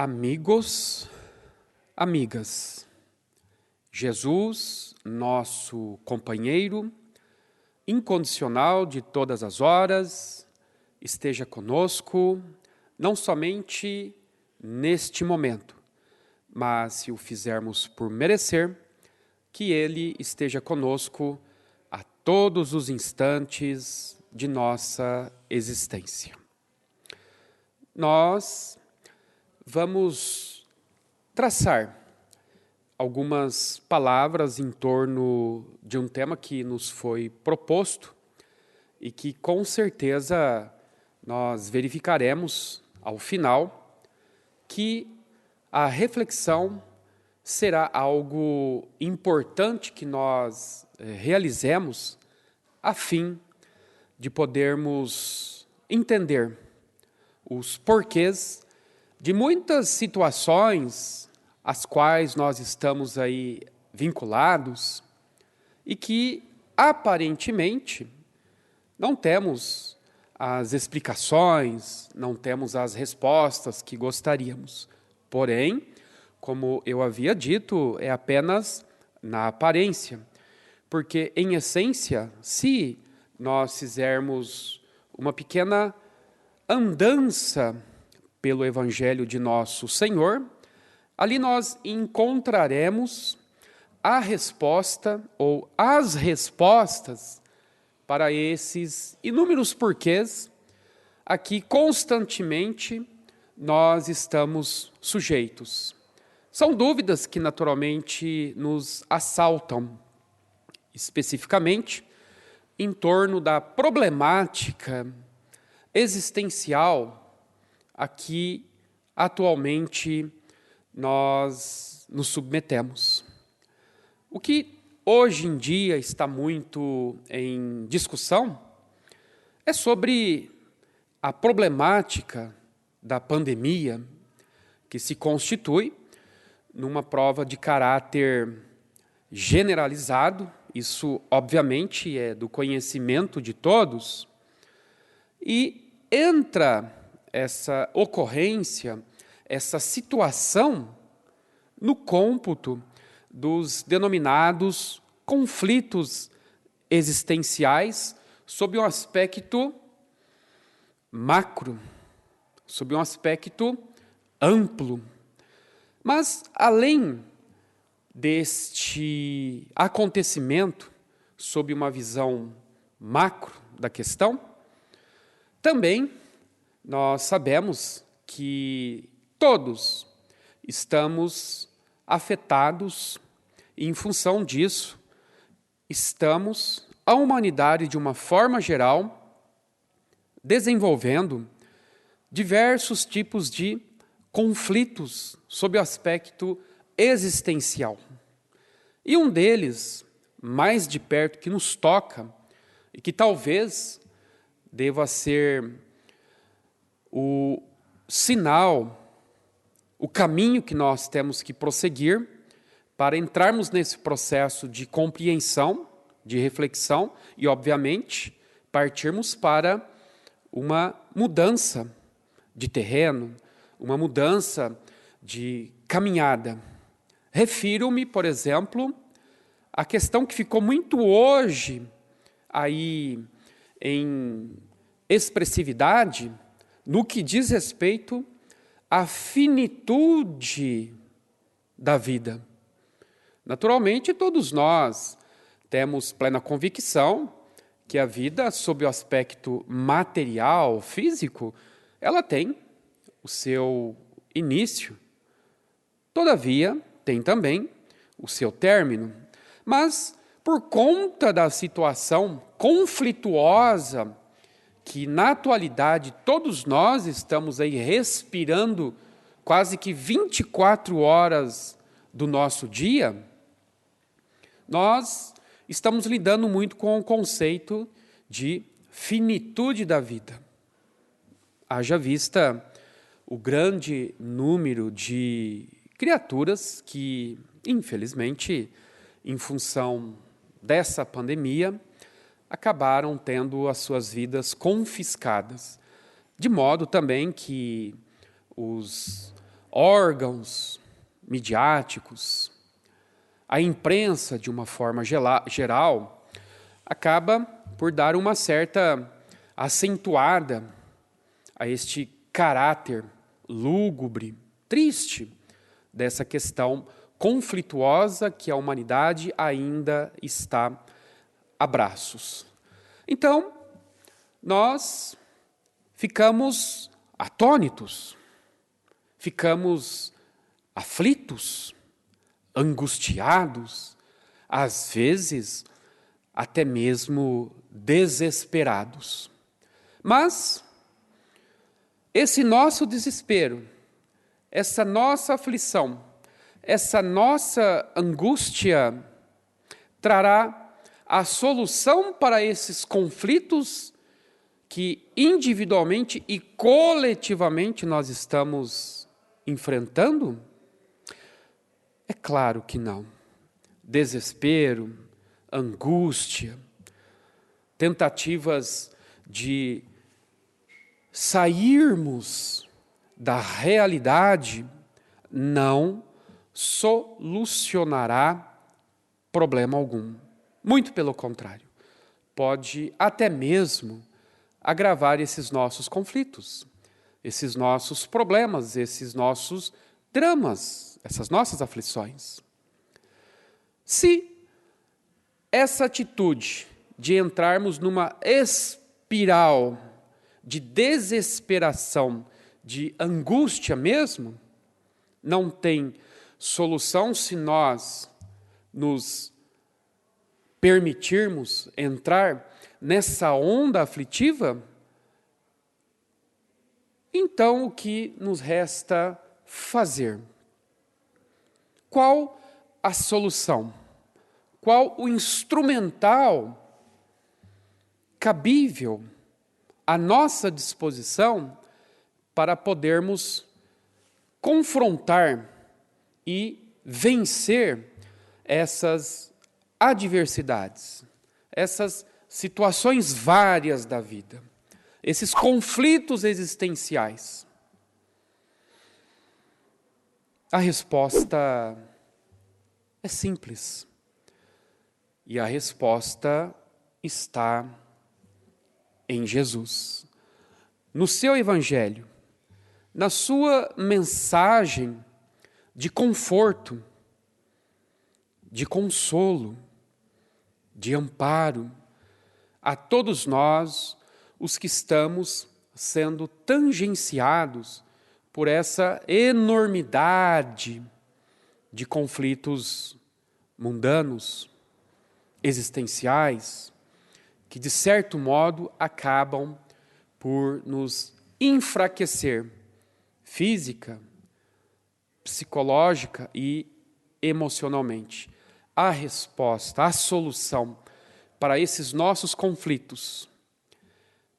Amigos, amigas, Jesus, nosso companheiro, incondicional de todas as horas, esteja conosco, não somente neste momento, mas se o fizermos por merecer, que Ele esteja conosco a todos os instantes de nossa existência. Nós vamos traçar algumas palavras em torno de um tema que nos foi proposto e que com certeza nós verificaremos ao final que a reflexão será algo importante que nós realizemos a fim de podermos entender os porquês de muitas situações às quais nós estamos aí vinculados e que, aparentemente, não temos as explicações, não temos as respostas que gostaríamos. Porém, como eu havia dito, é apenas na aparência, porque, em essência, se nós fizermos uma pequena andança pelo Evangelho de nosso Senhor, ali nós encontraremos a resposta ou as respostas para esses inúmeros porquês a que constantemente nós estamos sujeitos. São dúvidas que naturalmente nos assaltam, especificamente em torno da problemática existencial a que atualmente nós nos submetemos. O que hoje em dia está muito em discussão é sobre a problemática da pandemia, que se constitui numa prova de caráter generalizado, isso obviamente é do conhecimento de todos, e entra essa ocorrência, essa situação no cômputo dos denominados conflitos existenciais sob um aspecto macro, sob um aspecto amplo. Mas, além deste acontecimento, sob uma visão macro da questão, também nós sabemos que todos estamos afetados e, em função disso, a humanidade, de uma forma geral, desenvolvendo diversos tipos de conflitos sob o aspecto existencial. E um deles, mais de perto, que nos toca e que talvez deva ser o sinal, o caminho que nós temos que prosseguir para entrarmos nesse processo de compreensão, de reflexão e, obviamente, partirmos para uma mudança de terreno, uma mudança de caminhada. Refiro-me, por exemplo, à questão que ficou muito hoje aí em expressividade, no que diz respeito à finitude da vida. Naturalmente, todos nós temos plena convicção que a vida, sob o aspecto material, físico, ela tem o seu início. Todavia, tem também o seu término. Mas, por conta da situação conflituosa que na atualidade todos nós estamos aí respirando quase que 24 horas do nosso dia, nós estamos lidando muito com o conceito de finitude da vida. Haja vista o grande número de criaturas que, infelizmente, em função dessa pandemia, acabaram tendo as suas vidas confiscadas, de modo também que os órgãos midiáticos, a imprensa, de uma forma geral, acaba por dar uma certa acentuada a este caráter lúgubre, triste, dessa questão conflituosa que a humanidade ainda está a braços. Então, nós ficamos atônitos, ficamos aflitos, angustiados, às vezes até mesmo desesperados. Mas esse nosso desespero, essa nossa aflição, essa nossa angústia trará a solução para esses conflitos que individualmente e coletivamente nós estamos enfrentando? É claro que não. Desespero, angústia, tentativas de sairmos da realidade não solucionará problema algum. Muito pelo contrário, pode até mesmo agravar esses nossos conflitos, esses nossos problemas, esses nossos dramas, essas nossas aflições. Se essa atitude de entrarmos numa espiral de desesperação, de angústia mesmo, não tem solução se nós nos permitirmos entrar nessa onda aflitiva, então o que nos resta fazer? Qual a solução? Qual o instrumental cabível à nossa disposição para podermos confrontar e vencer essas adversidades, essas situações várias da vida, esses conflitos existenciais? A resposta é simples. E a resposta está em Jesus. No seu Evangelho, na sua mensagem de conforto, de consolo, de amparo a todos nós, os que estamos sendo tangenciados por essa enormidade de conflitos mundanos, existenciais, que de certo modo acabam por nos enfraquecer física, psicológica e emocionalmente. A resposta, a solução para esses nossos conflitos,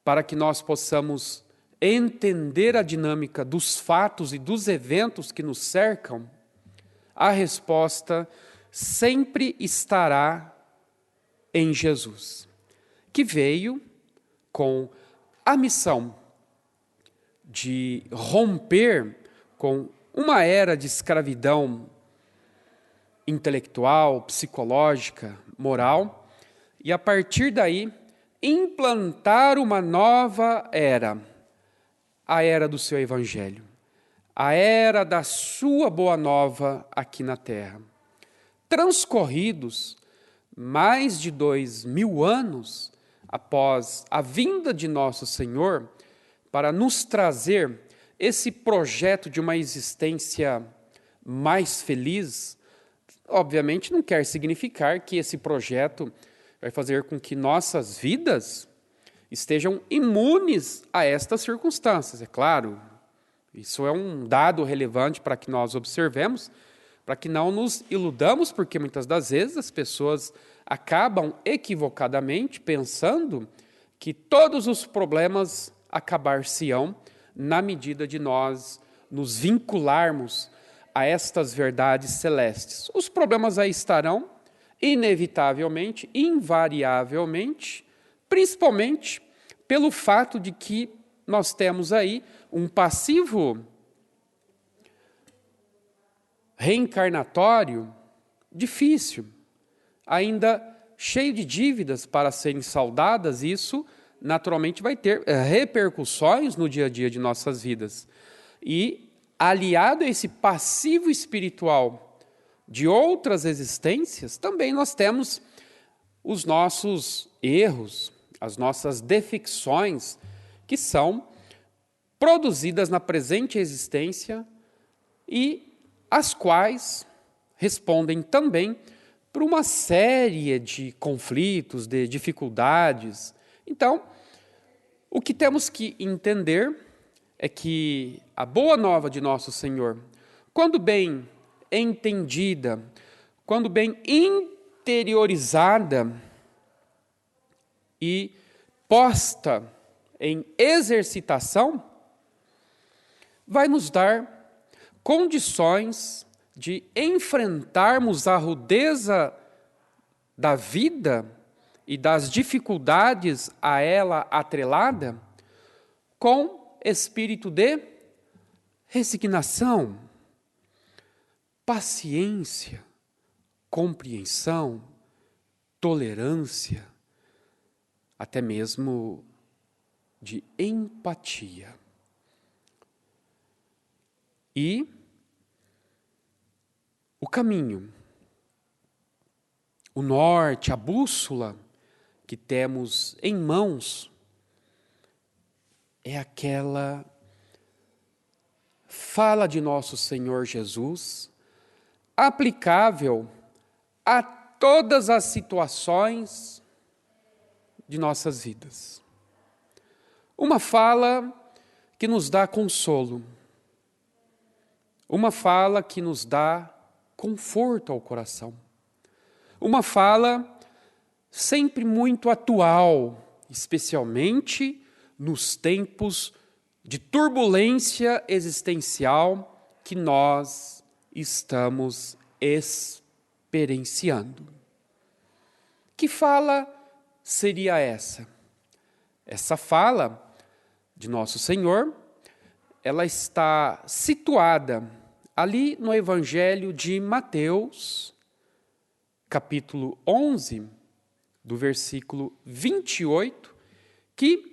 para que nós possamos entender a dinâmica dos fatos e dos eventos que nos cercam, a resposta sempre estará em Jesus, que veio com a missão de romper com uma era de escravidão intelectual, psicológica, moral, e a partir daí implantar uma nova era, a era do seu Evangelho, a era da sua boa nova aqui na terra. Transcorridos mais de 2000 anos após a vinda de nosso Senhor, para nos trazer esse projeto de uma existência mais feliz, obviamente não quer significar que esse projeto vai fazer com que nossas vidas estejam imunes a estas circunstâncias. É claro, isso é um dado relevante para que nós observemos, para que não nos iludamos, porque muitas das vezes as pessoas acabam equivocadamente pensando que todos os problemas acabar-se-ão na medida de nós nos vincularmos a estas verdades celestes. Os problemas aí estarão, inevitavelmente, invariavelmente, principalmente pelo fato de que nós temos aí um passivo reencarnatório difícil, ainda cheio de dívidas para serem saldadas. Isso naturalmente vai ter repercussões no dia a dia de nossas vidas. E aliado a esse passivo espiritual de outras existências, também nós temos os nossos erros, as nossas defecções, que são produzidas na presente existência e as quais respondem também por uma série de conflitos, de dificuldades. Então, o que temos que entender é que a boa nova de nosso Senhor, quando bem entendida, quando bem interiorizada e posta em exercitação, vai nos dar condições de enfrentarmos a rudeza da vida e das dificuldades a ela atrelada com espírito de resignação, paciência, compreensão, tolerância, até mesmo de empatia. E o caminho, o norte, a bússola que temos em mãos é aquela fala de nosso Senhor Jesus, aplicável a todas as situações de nossas vidas. Uma fala que nos dá consolo, uma fala que nos dá conforto ao coração, uma fala sempre muito atual, especialmente nos tempos de turbulência existencial que nós estamos experienciando. Que fala seria essa? Essa fala de nosso Senhor, ela está situada ali no Evangelho de Mateus, capítulo 11, do versículo 28, que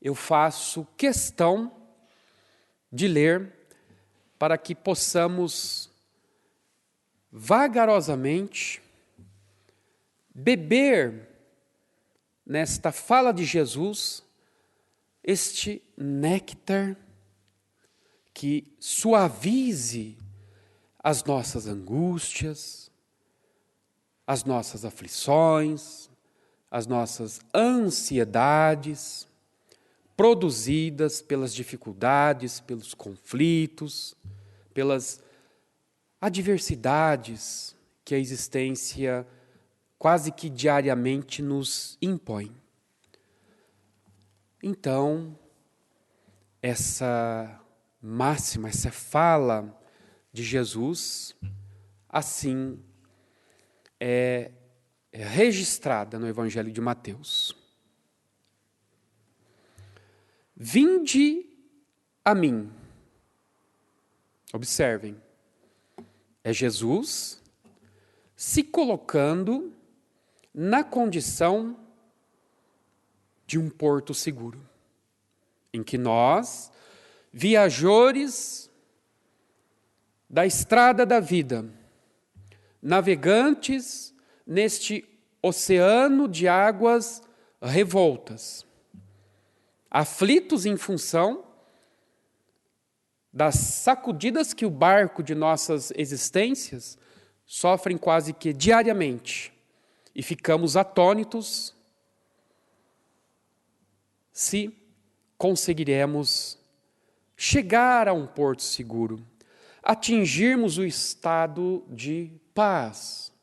eu faço questão de ler para que possamos vagarosamente beber nesta fala de Jesus este néctar que suavize as nossas angústias, as nossas aflições, as nossas ansiedades, produzidas pelas dificuldades, pelos conflitos, pelas adversidades que a existência quase que diariamente nos impõe. Então, essa máxima, essa fala de Jesus, assim é registrada no Evangelho de Mateus. Vinde a mim. Observem, é Jesus se colocando na condição de um porto seguro, em que nós, viajores da estrada da vida, navegantes neste oceano de águas revoltas, aflitos em função das sacudidas que o barco de nossas existências sofrem quase que diariamente, e ficamos atônitos se conseguiremos chegar a um porto seguro, atingirmos o estado de paz,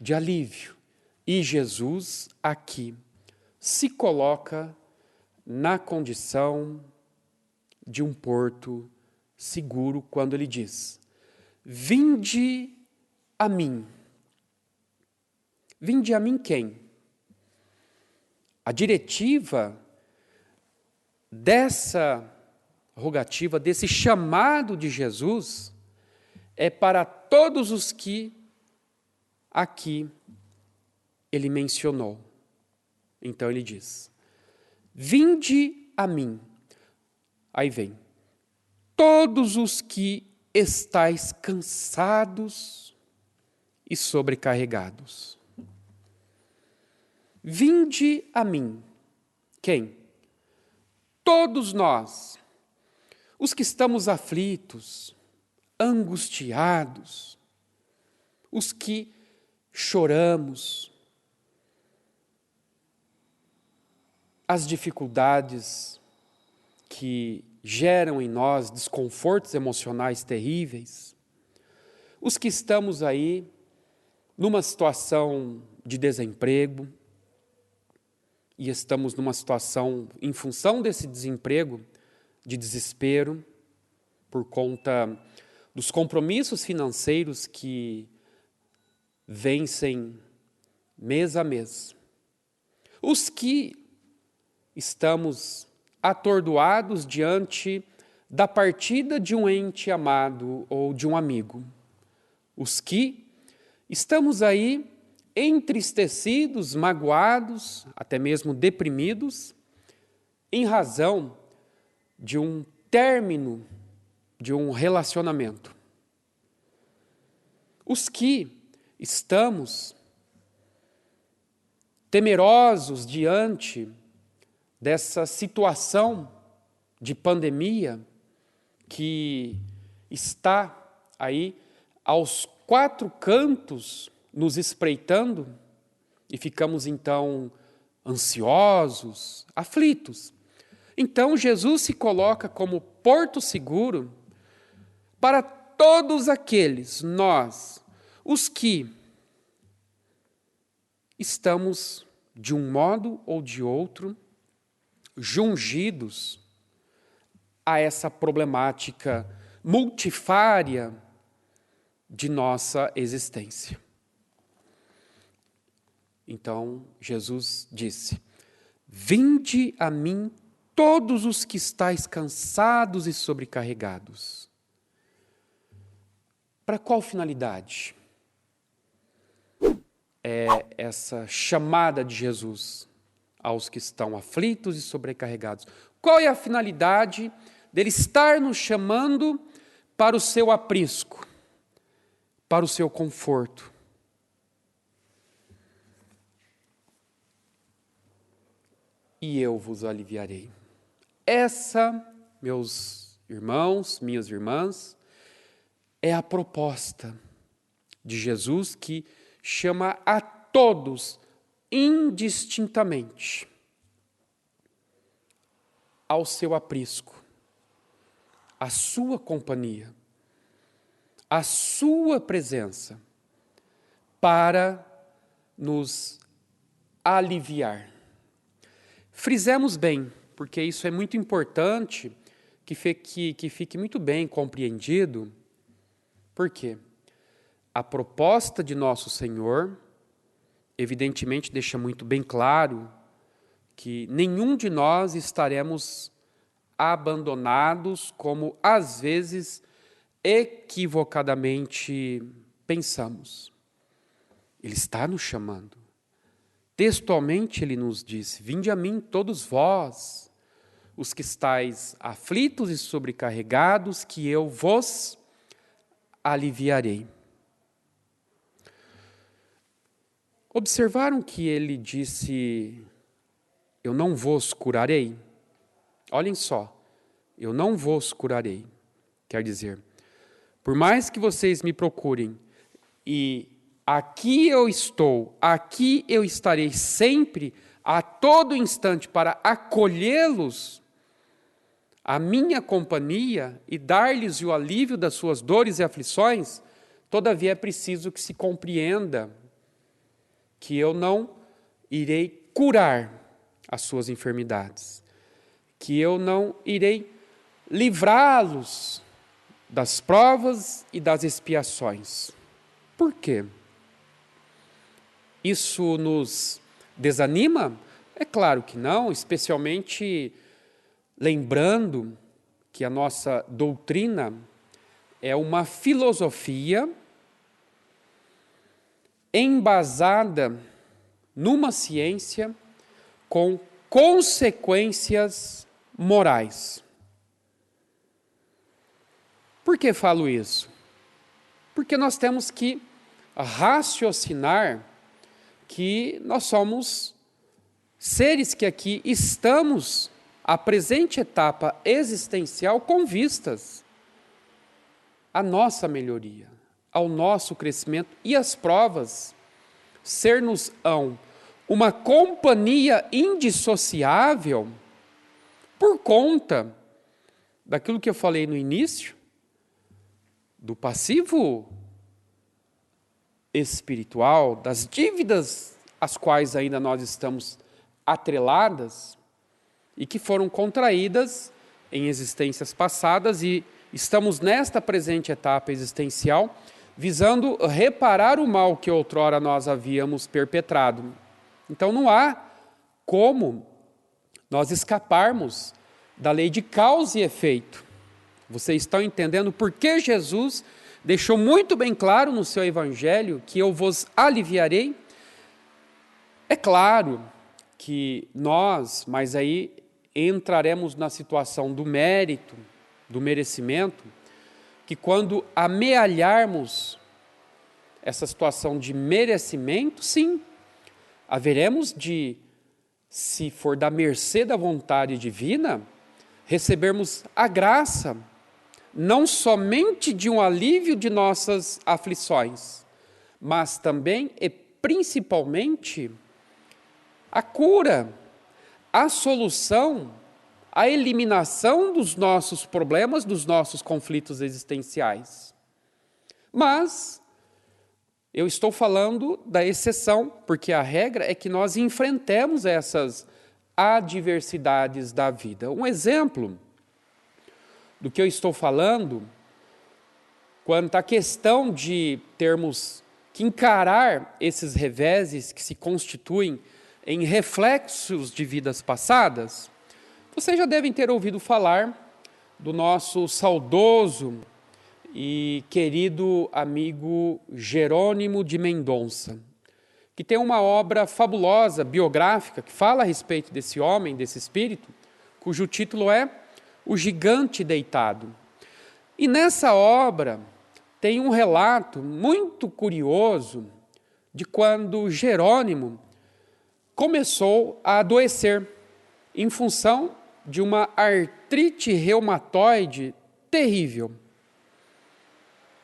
de alívio. E Jesus aqui se coloca na condição de um porto seguro quando ele diz: vinde a mim. Vinde a mim quem? A diretiva dessa rogativa, desse chamado de Jesus, é para todos os que aqui ele mencionou. Então ele diz: vinde a mim. Aí vem: todos os que estáis cansados e sobrecarregados. Vinde a mim. Quem? Todos nós, os que estamos aflitos, angustiados, os que choramos, as dificuldades que geram em nós desconfortos emocionais terríveis, os que estamos aí numa situação de desemprego e estamos numa situação, em função desse desemprego, de desespero, por conta dos compromissos financeiros que vencem mês a mês. Os que estamos atordoados diante da partida de um ente amado ou de um amigo. Os que estamos aí entristecidos, magoados, até mesmo deprimidos, em razão de um término de um relacionamento. Os que estamos temerosos diante dessa situação de pandemia que está aí aos quatro cantos nos espreitando e ficamos então ansiosos, aflitos. Então Jesus se coloca como porto seguro para todos aqueles, nós, os que estamos de um modo ou de outro jungidos a essa problemática multifária de nossa existência. Então, Jesus disse: vinde a mim todos os que estáis cansados e sobrecarregados. Para qual finalidade é essa chamada de Jesus aos que estão aflitos e sobrecarregados? Qual é a finalidade dele estar nos chamando para o seu aprisco, para o seu conforto? E eu vos aliviarei. Essa, meus irmãos, minhas irmãs, é a proposta de Jesus, que chama a todos indistintamente ao seu aprisco, à sua companhia, à sua presença, para nos aliviar. Frisemos bem, porque isso é muito importante que fique muito bem compreendido. Por quê? A proposta de nosso Senhor, evidentemente, deixa muito bem claro que nenhum de nós estaremos abandonados, como às vezes equivocadamente pensamos. Ele está nos chamando. Textualmente ele nos disse: vinde a mim todos vós, os que estáis aflitos e sobrecarregados, que eu vos aliviarei. Observaram que ele disse: eu não vos curarei? Olhem só, eu não vos curarei. Quer dizer, por mais que vocês me procurem, e aqui eu estou, aqui eu estarei sempre, a todo instante, para acolhê-los, a minha companhia, e dar-lhes o alívio das suas dores e aflições, todavia é preciso que se compreenda que eu não irei curar as suas enfermidades, que eu não irei livrá-los das provas e das expiações. Por quê? Isso nos desanima? É claro que não, especialmente lembrando que a nossa doutrina é uma filosofia embasada numa ciência com consequências morais. Por que falo isso? Porque nós temos que raciocinar que nós somos seres que aqui estamos à presente etapa existencial com vistas à nossa melhoria, ao nosso crescimento, e as provas ser-nos-ão uma companhia indissociável por conta daquilo que eu falei no início, do passivo espiritual, das dívidas às quais ainda nós estamos atreladas e que foram contraídas em existências passadas, e estamos nesta presente etapa existencial visando reparar o mal que outrora nós havíamos perpetrado. Então não há como nós escaparmos da lei de causa e efeito. Vocês estão entendendo por que Jesus deixou muito bem claro no seu evangelho que eu vos aliviarei? É claro que nós, mas aí entraremos na situação do mérito, do merecimento, que quando amealharmos essa situação de merecimento, sim, haveremos de, se for da mercê da vontade divina, recebermos a graça, não somente de um alívio de nossas aflições, mas também e principalmente a cura, a solução, a eliminação dos nossos problemas, dos nossos conflitos existenciais. Mas eu estou falando da exceção, porque a regra é que nós enfrentemos essas adversidades da vida. Um exemplo do que eu estou falando, quanto à questão de termos que encarar esses reveses que se constituem em reflexos de vidas passadas, vocês já devem ter ouvido falar do nosso saudoso e querido amigo Jerônimo de Mendonça, que tem uma obra fabulosa, biográfica, que fala a respeito desse homem, desse espírito, cujo título é O Gigante Deitado. E nessa obra tem um relato muito curioso de quando Jerônimo começou a adoecer em função de uma artrite reumatoide terrível,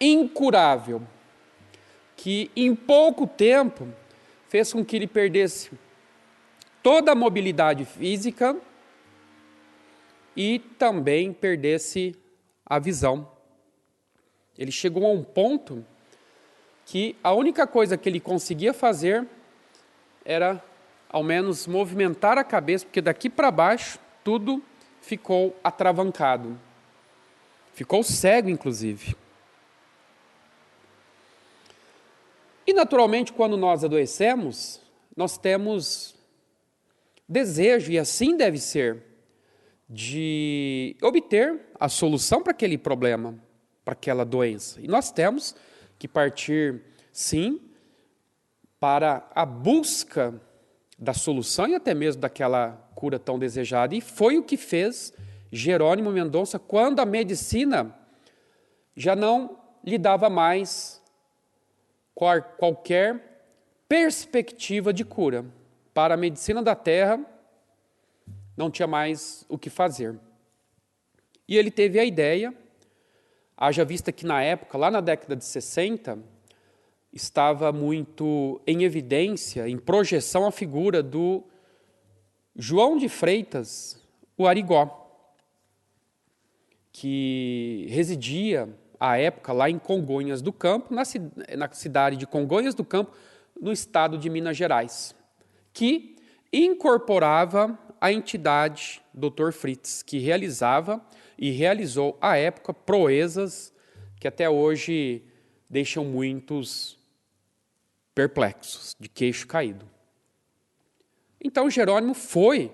incurável, que em pouco tempo fez com que ele perdesse toda a mobilidade física e também perdesse a visão. Ele chegou a um ponto que a única coisa que ele conseguia fazer era, ao menos, movimentar a cabeça, porque daqui para baixo tudo ficou atravancado. Ficou cego, inclusive. E, naturalmente, quando nós adoecemos, nós temos desejo, e assim deve ser, de obter a solução para aquele problema, para aquela doença. E nós temos que partir, sim, para a busca da solução e até mesmo daquela cura tão desejada. E foi o que fez Jerônimo Mendonça quando a medicina já não lhe dava mais qualquer perspectiva de cura. Para a medicina da terra, não tinha mais o que fazer. E ele teve a ideia, haja vista que na época, lá na década de 60, estava muito em evidência, em projeção, a figura do João de Freitas, o Arigó, que residia, à época, lá em Congonhas do Campo, na cidade de Congonhas do Campo, no estado de Minas Gerais, que incorporava a entidade Dr. Fritz, que realizava e realizou, à época, proezas que até hoje deixam muitos perplexos, de queixo caído. Então, Jerônimo foi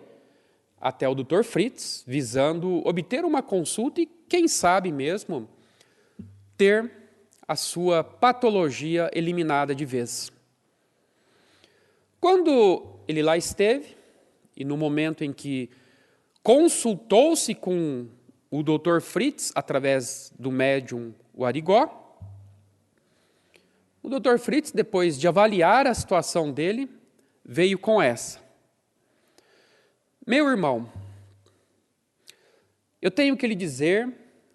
até o Dr. Fritz, visando obter uma consulta e, quem sabe mesmo, ter a sua patologia eliminada de vez. Quando ele lá esteve, e no momento em que consultou-se com o Dr. Fritz, através do médium o Arigó, o Dr. Fritz, depois de avaliar a situação dele, veio com essa: meu irmão, eu tenho que lhe dizer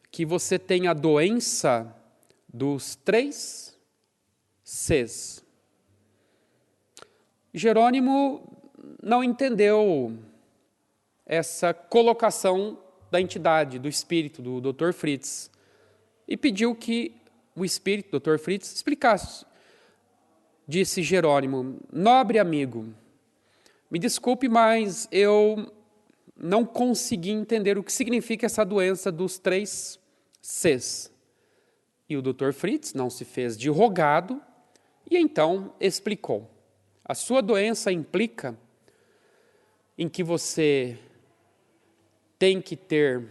que você tem a doença dos 3 Cs. Jerônimo não entendeu essa colocação da entidade, do espírito do Dr. Fritz, e pediu que o espírito, Dr. Fritz, explicasse. Disse Jerônimo: nobre amigo, me desculpe, mas eu não consegui entender o que significa essa doença dos 3 Cs. E o Dr. Fritz não se fez de rogado e então explicou: a sua doença implica em que você tem que ter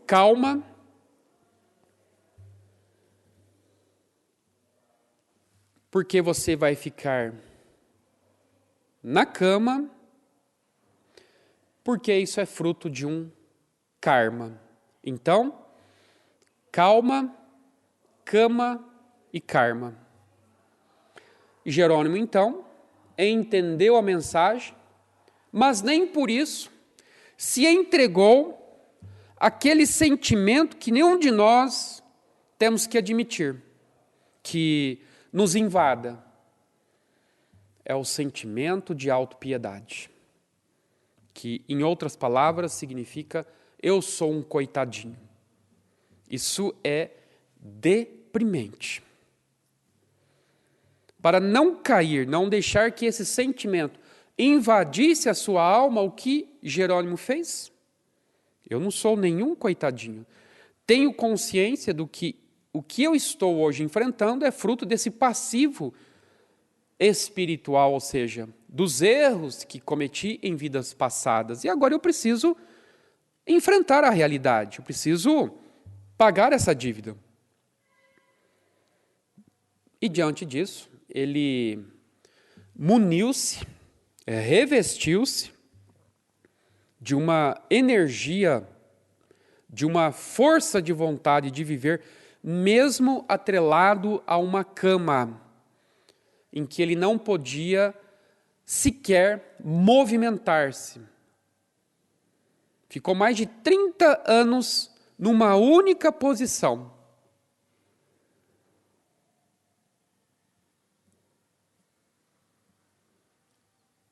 calma, porque você vai ficar na cama, porque isso é fruto de um karma. Então, calma, cama e karma. E Jerônimo, então, entendeu a mensagem, mas nem por isso se entregou àquele sentimento que nenhum de nós temos que admitir, que nos invada. É o sentimento de autopiedade, que, em outras palavras, significa eu sou um coitadinho. Isso é deprimente. Para não cair, não deixar que esse sentimento invadisse a sua alma, o que Jerônimo fez? Eu não sou nenhum coitadinho. Tenho consciência do que o que eu estou hoje enfrentando é fruto desse passivo espiritual, ou seja, dos erros que cometi em vidas passadas. E agora eu preciso enfrentar a realidade, eu preciso pagar essa dívida. E diante disso, ele muniu-se, revestiu-se de uma energia, de uma força de vontade de viver, mesmo atrelado a uma cama, em que ele não podia sequer movimentar-se. Ficou mais de 30 anos numa única posição.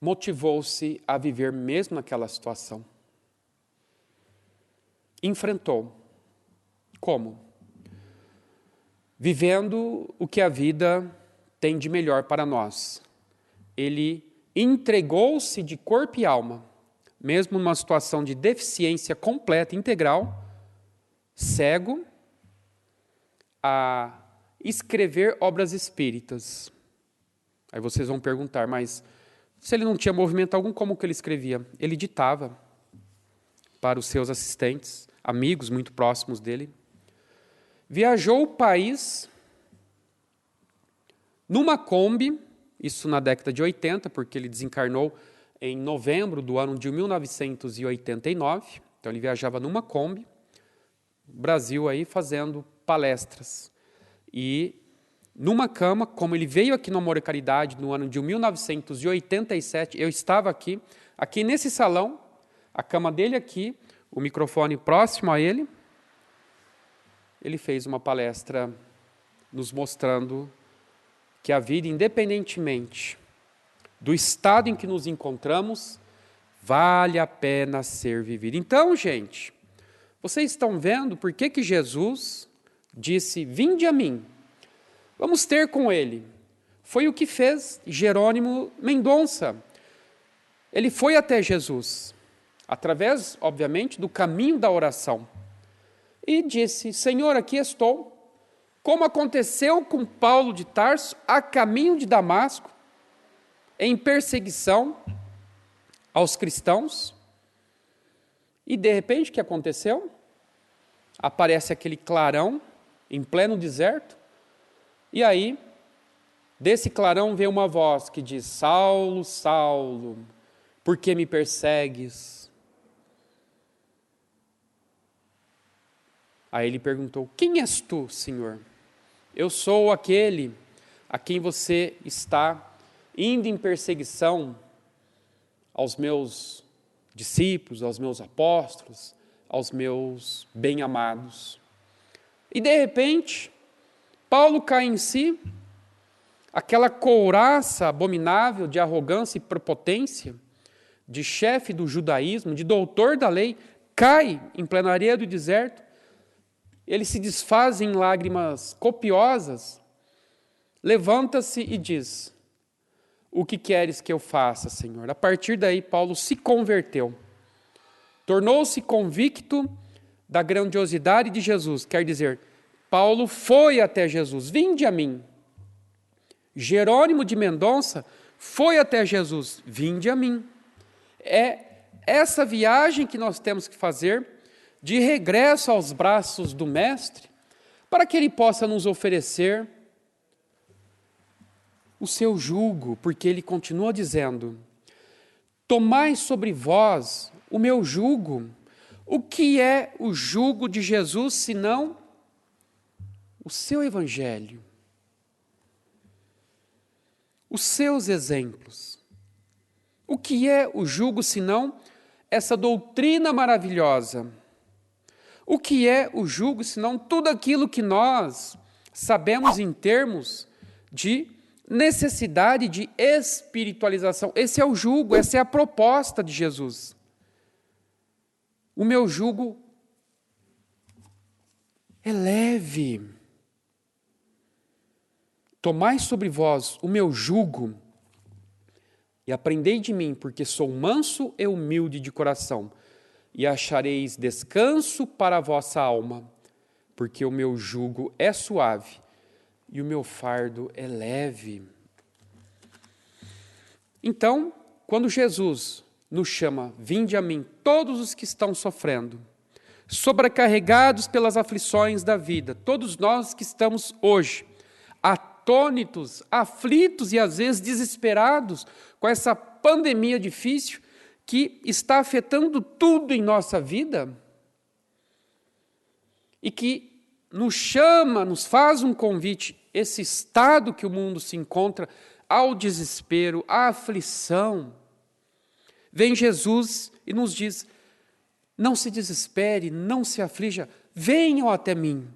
Motivou-se a viver mesmo naquela situação. Enfrentou. Como? Vivendo o que a vida tem de melhor para nós. Ele entregou-se de corpo e alma, mesmo numa situação de deficiência completa, integral, cego, a escrever obras espíritas. Aí vocês vão perguntar, mas se ele não tinha movimento algum, como que ele escrevia? Ele ditava para os seus assistentes, amigos muito próximos dele. Viajou o país numa Kombi, isso na década de 80, porque ele desencarnou em novembro do ano de 1989. Então ele viajava numa Kombi, Brasil aí fazendo palestras. E numa cama, como ele veio aqui no Amor e Caridade no ano de 1987, eu estava aqui nesse salão, a cama dele aqui, o microfone próximo a ele. Ele fez uma palestra nos mostrando que a vida, independentemente do estado em que nos encontramos, vale a pena ser vivida. Então, gente, vocês estão vendo por que Jesus disse: vinde a mim, vamos ter com ele. Foi o que fez Jerônimo Mendonça. Ele foi até Jesus, através, obviamente, do caminho da oração. E disse: Senhor, aqui estou. Como aconteceu com Paulo de Tarso, a caminho de Damasco, em perseguição aos cristãos. E de repente, o que aconteceu? Aparece aquele clarão em pleno deserto. E aí, desse clarão vem uma voz que diz: Saulo, Saulo, por que me persegues? Aí ele perguntou: quem és tu, Senhor? Eu sou aquele a quem você está indo em perseguição aos meus discípulos, aos meus apóstolos, aos meus bem-amados. E de repente, Paulo cai em si, aquela couraça abominável de arrogância e prepotência, de chefe do judaísmo, de doutor da lei, cai em plenaria do deserto. Ele se desfaz em lágrimas copiosas, levanta-se e diz: o que queres que eu faça, Senhor? A partir daí, Paulo se converteu. Tornou-se convicto da grandiosidade de Jesus. Quer dizer, Paulo foi até Jesus. Vinde a mim. Jerônimo de Mendonça foi até Jesus. Vinde a mim. É essa viagem que nós temos que fazer de regresso aos braços do Mestre, para que Ele possa nos oferecer o seu jugo, porque Ele continua dizendo: tomai sobre vós o meu jugo. O que é o jugo de Jesus, senão o seu evangelho, os seus exemplos? O que é o jugo, senão essa doutrina maravilhosa? O que é o jugo, senão tudo aquilo que nós sabemos em termos de necessidade de espiritualização? Esse é o jugo, essa é a proposta de Jesus. O meu jugo é leve. Tomai sobre vós o meu jugo e aprendei de mim, porque sou manso e humilde de coração, e achareis descanso para a vossa alma, porque o meu jugo é suave e o meu fardo é leve. Então, quando Jesus nos chama: vinde a mim todos os que estão sofrendo, sobrecarregados pelas aflições da vida, todos nós que estamos hoje atônitos, aflitos e às vezes desesperados com essa pandemia difícil que está afetando tudo em nossa vida e que nos chama, nos faz um convite, esse estado que o mundo se encontra, ao desespero, à aflição. Vem Jesus e nos diz: não se desespere, não se aflija, venham até mim,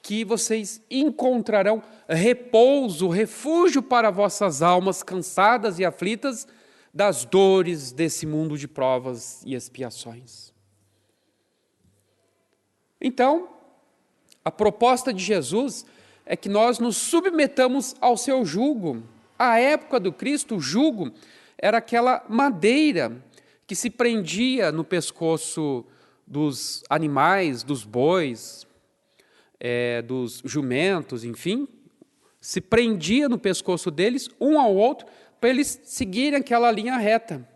que vocês encontrarão repouso, refúgio para vossas almas cansadas e aflitas das dores desse mundo de provas e expiações. Então, a proposta de Jesus é que nós nos submetamos ao seu jugo. À época do Cristo, o jugo era aquela madeira que se prendia no pescoço dos animais, dos bois, dos jumentos, enfim, se prendia no pescoço deles, um ao outro, para eles seguirem aquela linha reta.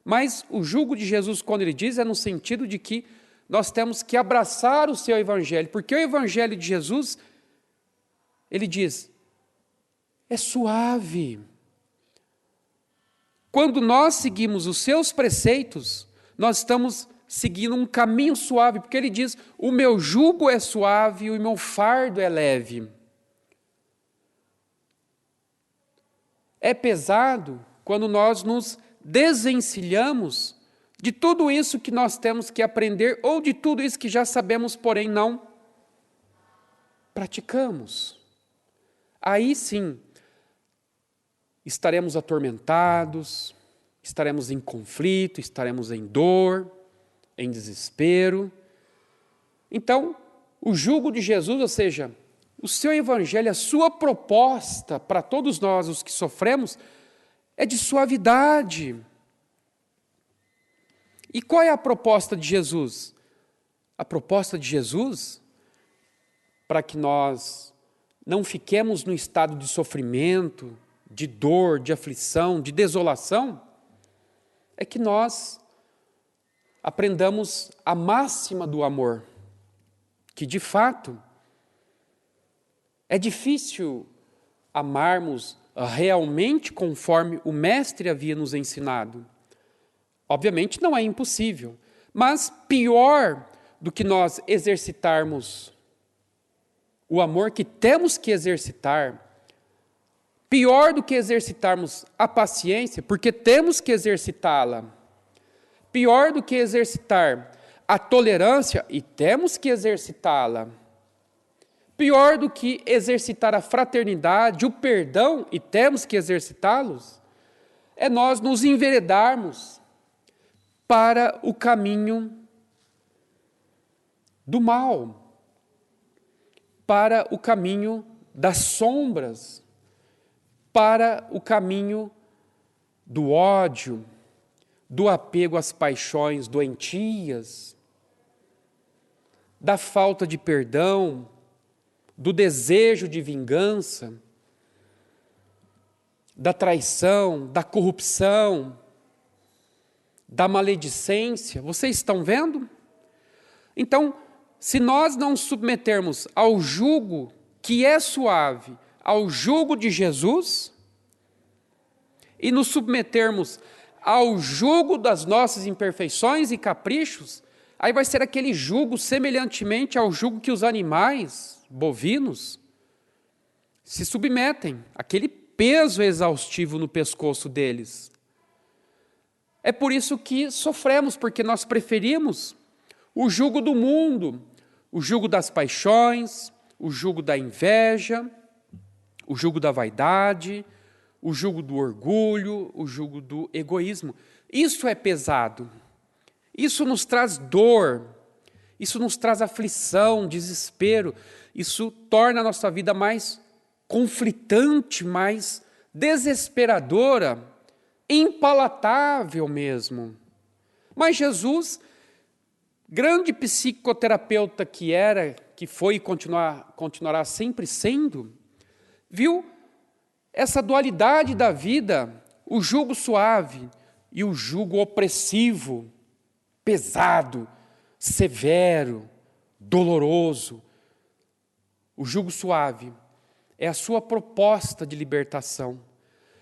Mas o jugo de Jesus, quando ele diz, é no sentido de que nós temos que abraçar o seu evangelho, porque o evangelho de Jesus, ele diz, é suave. Quando nós seguimos os seus preceitos, nós estamos seguindo um caminho suave, porque ele diz: o meu jugo é suave e o meu fardo é leve. É pesado quando nós nos desencilhamos de tudo isso que nós temos que aprender, ou de tudo isso que já sabemos, porém não praticamos. Aí sim, estaremos atormentados, estaremos em conflito, estaremos em dor, em desespero. Então, o jugo de Jesus, ou seja, o seu evangelho, a sua proposta para todos nós, os que sofremos, é de suavidade. E qual é a proposta de Jesus? A proposta de Jesus, para que nós não fiquemos no estado de sofrimento, de dor, de aflição, de desolação, é que nós aprendamos a máxima do amor, que de fato É difícil amarmos realmente conforme o Mestre havia nos ensinado. Obviamente não é impossível, mas pior do que nós exercitarmos o amor que temos que exercitar, pior do que exercitarmos a paciência, porque temos que exercitá-la, pior do que exercitar a tolerância, e temos que exercitá-la, pior do que exercitar a fraternidade, o perdão, e temos que exercitá-los, é nós nos enveredarmos para o caminho do mal, para o caminho das sombras, para o caminho do ódio, do apego às paixões doentias, da falta de perdão, do desejo de vingança, da traição, da corrupção, da maledicência. Vocês estão vendo? Então, se nós não submetermos ao jugo que é suave, ao jugo de Jesus, e nos submetermos ao jugo das nossas imperfeições e caprichos, aí vai ser aquele jugo semelhantemente ao jugo que os animais bovinos se submetem, aquele peso exaustivo no pescoço deles. É por isso que sofremos, porque nós preferimos o jugo do mundo, o jugo das paixões, o jugo da inveja, o jugo da vaidade, o jugo do orgulho, o jugo do egoísmo. Isso é pesado. Isso nos traz dor, isso nos traz aflição, desespero. Isso torna a nossa vida mais conflitante, mais desesperadora, impalatável mesmo. Mas Jesus, grande psicoterapeuta que era, que foi e continuará sempre sendo, viu essa dualidade da vida, o jugo suave e o jugo opressivo, pesado, severo, doloroso. O jugo suave é a sua proposta de libertação,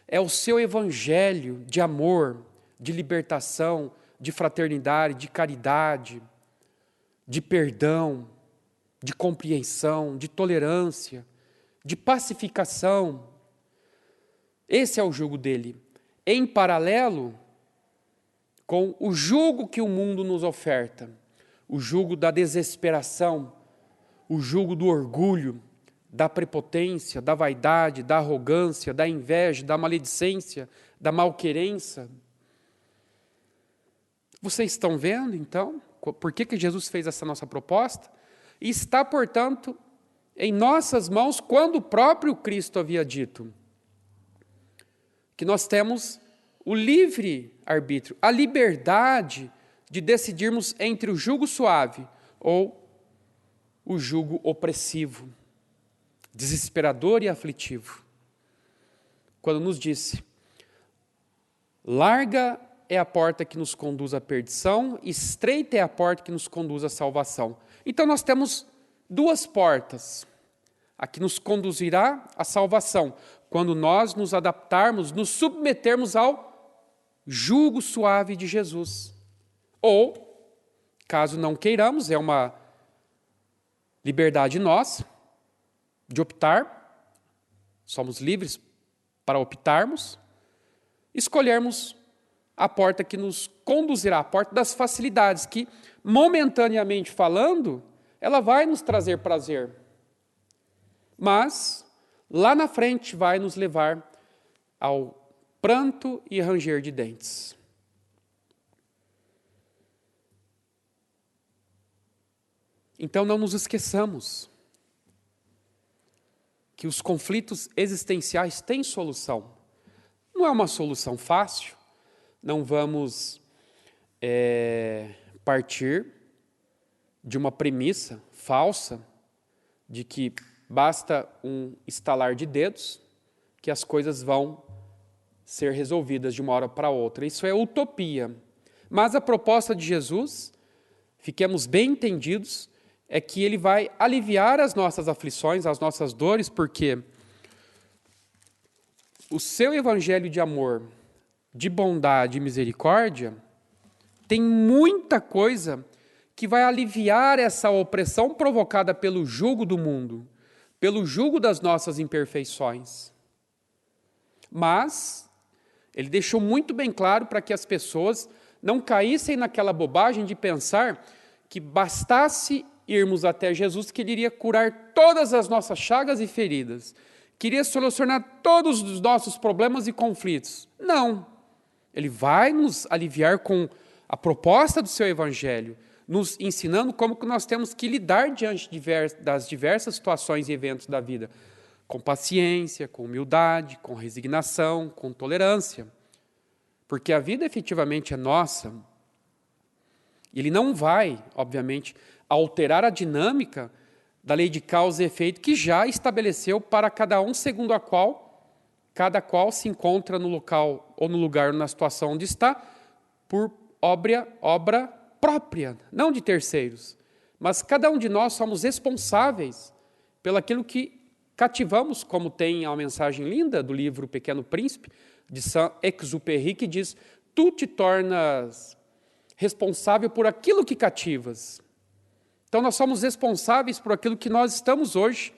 é o seu evangelho de amor, de libertação, de fraternidade, de caridade, de perdão, de compreensão, de tolerância, de pacificação. Esse é o jugo dele. Em paralelo com o jugo que o mundo nos oferta, o jugo da desesperação, o jugo do orgulho, da prepotência, da vaidade, da arrogância, da inveja, da maledicência, da malquerença. Vocês estão vendo, então, por que Jesus fez essa nossa proposta? E está, portanto, em nossas mãos, quando o próprio Cristo havia dito que nós temos o livre arbítrio, a liberdade de decidirmos entre o jugo suave ou o jugo opressivo, desesperador e aflitivo. Quando nos disse: larga é a porta que nos conduz à perdição, estreita é a porta que nos conduz à salvação. Então nós temos duas portas. A que nos conduzirá à salvação, quando nós nos adaptarmos, nos submetermos ao jugo suave de Jesus. Ou, caso não queiramos, é uma liberdade nossa de optar, somos livres para optarmos, escolhermos a porta que nos conduzirá, a porta das facilidades, que, momentaneamente falando, ela vai nos trazer prazer. Mas, lá na frente, vai nos levar ao pranto e ranger de dentes. Então, não nos esqueçamos que os conflitos existenciais têm solução. Não é uma solução fácil, não vamos partir de uma premissa falsa de que basta um estalar de dedos que as coisas vão ser resolvidas de uma hora para outra. Isso é utopia. Mas a proposta de Jesus, fiquemos bem entendidos, é que ele vai aliviar as nossas aflições, as nossas dores, porque o seu evangelho de amor, de bondade e misericórdia tem muita coisa que vai aliviar essa opressão provocada pelo jugo do mundo, pelo jugo das nossas imperfeições. Mas ele deixou muito bem claro para que as pessoas não caíssem naquela bobagem de pensar que bastasse irmos até Jesus que ele iria curar todas as nossas chagas e feridas, queria solucionar todos os nossos problemas e conflitos. Não. Ele vai nos aliviar com a proposta do seu evangelho, nos ensinando como que nós temos que lidar diante das diversas situações e eventos da vida, com paciência, com humildade, com resignação, com tolerância. Porque a vida efetivamente é nossa. Ele não vai, obviamente, alterar a dinâmica da lei de causa e efeito que já estabeleceu para cada um, segundo a qual cada qual se encontra no local ou no lugar, na situação onde está, por obra própria, não de terceiros. Mas cada um de nós somos responsáveis pelo aquilo que cativamos, como tem a mensagem linda do livro Pequeno Príncipe, de Saint-Exupéry, que diz: tu te tornas responsável por aquilo que cativas. Então nós somos responsáveis por aquilo que nós estamos hoje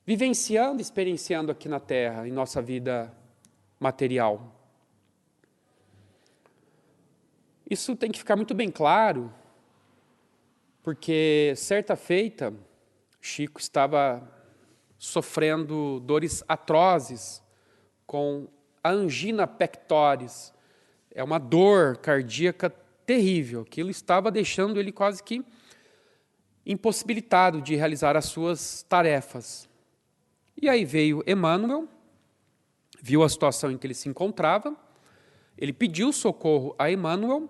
vivenciando, experienciando aqui na Terra, em nossa vida material. Isso tem que ficar muito bem claro, porque certa feita, Chico estava sofrendo dores atrozes com a angina pectoris. É uma dor cardíaca terrível. Aquilo estava deixando ele quase que impossibilitado de realizar as suas tarefas. E aí veio Emmanuel, viu a situação em que ele se encontrava, ele pediu socorro a Emmanuel,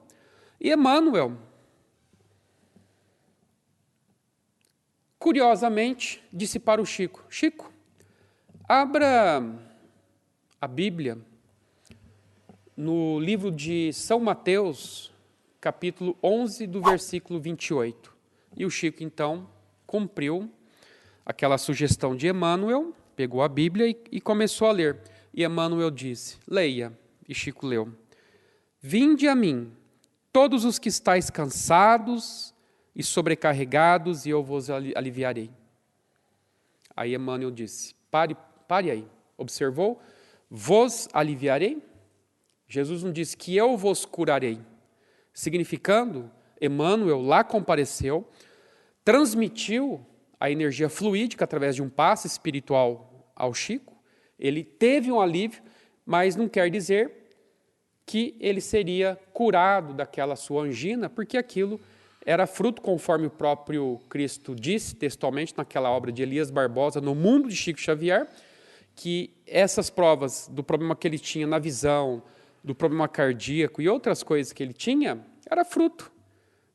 e Emmanuel, curiosamente, disse para o Chico: Chico, abra a Bíblia no livro de São Mateus, capítulo 11, do versículo 28. E o Chico, então, cumpriu aquela sugestão de Emmanuel, pegou a Bíblia e começou a ler. E Emmanuel disse: leia. E Chico leu: vinde a mim, todos os que estáis cansados e sobrecarregados, e eu vos aliviarei. Aí Emmanuel disse: pare aí. Observou? Vos aliviarei? Jesus não disse que eu vos curarei. Significando, Emmanuel lá compareceu, transmitiu a energia fluídica através de um passe espiritual ao Chico. Ele teve um alívio, mas não quer dizer que ele seria curado daquela sua angina, porque aquilo era fruto, conforme o próprio Cristo disse textualmente naquela obra de Elias Barbosa, No Mundo de Chico Xavier, que essas provas do problema que ele tinha na visão, do problema cardíaco e outras coisas que ele tinha, era fruto,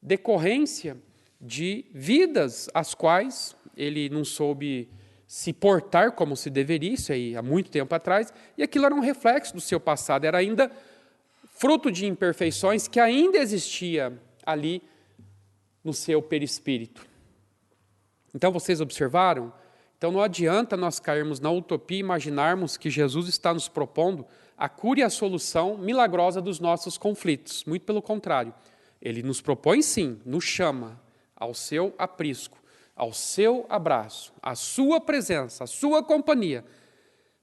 decorrência de vidas às quais ele não soube se portar como se deveria, isso aí há muito tempo atrás, e aquilo era um reflexo do seu passado, era ainda fruto de imperfeições que ainda existia ali no seu perispírito. Então vocês observaram? Então não adianta nós cairmos na utopia e imaginarmos que Jesus está nos propondo a cura e a solução milagrosa dos nossos conflitos. Muito pelo contrário. Ele nos propõe sim, nos chama ao seu aprisco, ao seu abraço, à sua presença, à sua companhia,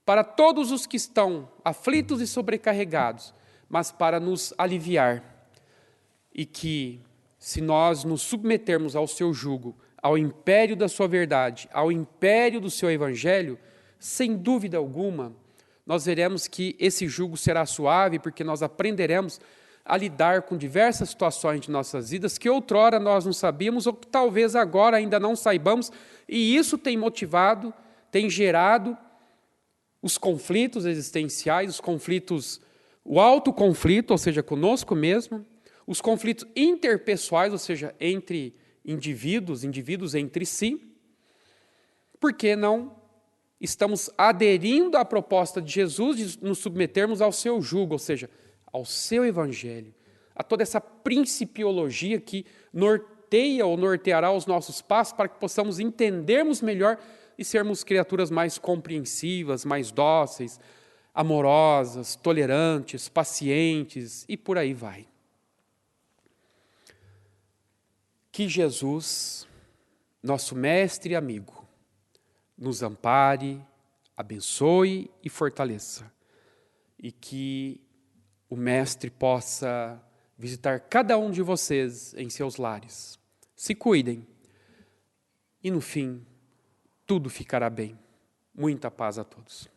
para todos os que estão aflitos e sobrecarregados, mas para nos aliviar. E que, se nós nos submetermos ao seu jugo, ao império da sua verdade, ao império do seu evangelho, sem dúvida alguma, nós veremos que esse jugo será suave, porque nós aprenderemos a lidar com diversas situações de nossas vidas que outrora nós não sabíamos ou que talvez agora ainda não saibamos, e isso tem motivado, tem gerado os conflitos existenciais, os conflitos, o autoconflito, ou seja, conosco mesmo, os conflitos interpessoais, ou seja, entre indivíduos entre si, porque não estamos aderindo à proposta de Jesus de nos submetermos ao seu jugo, ou seja, ao seu evangelho, a toda essa principiologia que norteia ou norteará os nossos passos para que possamos entendermos melhor e sermos criaturas mais compreensivas, mais dóceis, amorosas, tolerantes, pacientes e por aí vai. Que Jesus, nosso mestre e amigo, nos ampare, abençoe e fortaleça. E que o mestre possa visitar cada um de vocês em seus lares. Se cuidem. E no fim, tudo ficará bem. Muita paz a todos.